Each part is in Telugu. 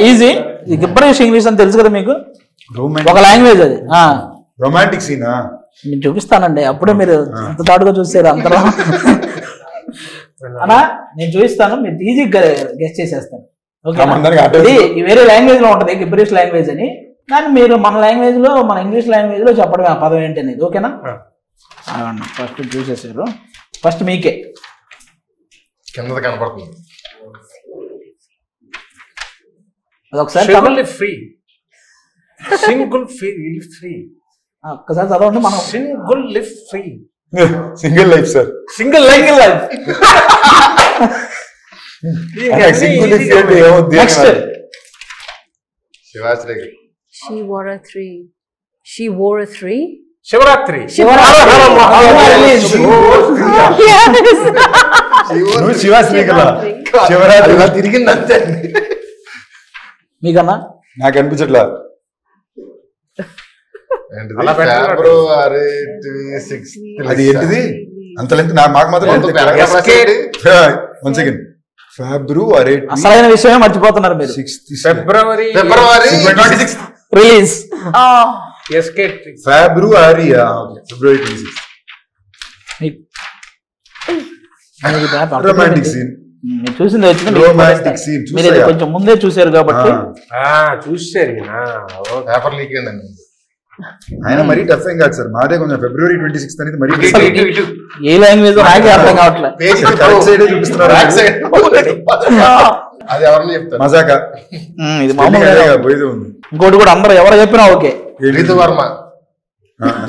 ఈజీ. గిబ్బరిష్ ఇంగ్లీష్ అని తెలుసు కదా మీకు, ఒక లాంగ్వేజ్ అది. రొమాంటిక్ సీనా నేను చూపిస్తానండి, అప్పుడే మీరు ఎంత తాడుగా చూసారు అంతలో. అన్నా నేను చూపిస్తాను, మీరు ఈజీగా గెస్ట్ చేసేస్తాను. ఇది వేరే లాంగ్వేజ్ లో ఉంటది గిబ్బరిష్ లాంగ్వేజ్ అని, కానీ మీరు మన లాంగ్వేజ్ లో, మన ఇంగ్లీష్ లాంగ్వేజ్ లో చెప్పడమే ఆ పదం ఏంటి అనేది. ఓకేనా? ఫస్ట్ చూసేసారు, ఫస్ట్ మీకే కింద కనపడుతుంది. అదొకసారి ఫ్రీ సింగిల్ ఫ్రీ ఒక్కసారి చదవండి. మనం single live free, single life sir, single life. Next Shivashri She wore a three. She wore a three. Shivaratri. Shivashri కదా, శివరాత్రి తిరిగింది అంతే. మీకన్నా నాకు అనిపించట్లా. ఫిబ్రవరి అది ఏంటిది అంత లెంత్ మాకు మాత్రం. వన్ సెకండ్, ఫిబ్రవరి అసలైన విషయమే మర్చిపోతున్నారు మీరు. ఫిబ్రవరి రిలీజ్ ఫిబ్రవరి 26. రొమాంటిక్ సీన్ చూసింది వచ్చింది, రొమాంటిక్ సీన్ మీరు ఇది కొంచెం ముందే చూసారు కాబట్టి చూసారు. పేపర్ లీక్ అయిందండి. ఆయన మరీ టఫ్ ఏం కాదు సార్, మాదే కొంచెం ఫిబ్రవరి 26 అనేది మరీ ఏ లాంగ్వేజ్ నాకే అర్థం కావట్లేదు. చూపిస్తున్నారు అది ఎవరిని చెప్తారు మజాకా. ఇది మామూలుగా పోయేది ఉంది. ఇంకోటి కూడా అందరూ ఎవరు చెప్పినా ఓకే. వర్మ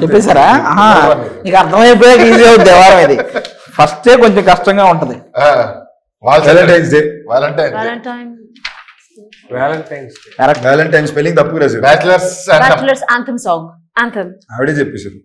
చెప్పేశారా? నీకు అర్థమైపోయాక ఈజీ అవుతుంది వ్యవహారం. ఇది ఫస్టే కొంచెం కష్టంగా ఉంటది. వ్యాలంటైన్స్ డే, వ్యాలంటైన్ స్పెల్లింగ్ తప్పు రాశారు. Bachelors Bachelor's anthem song. Anthem. ఆవిడే చెప్పేశారు.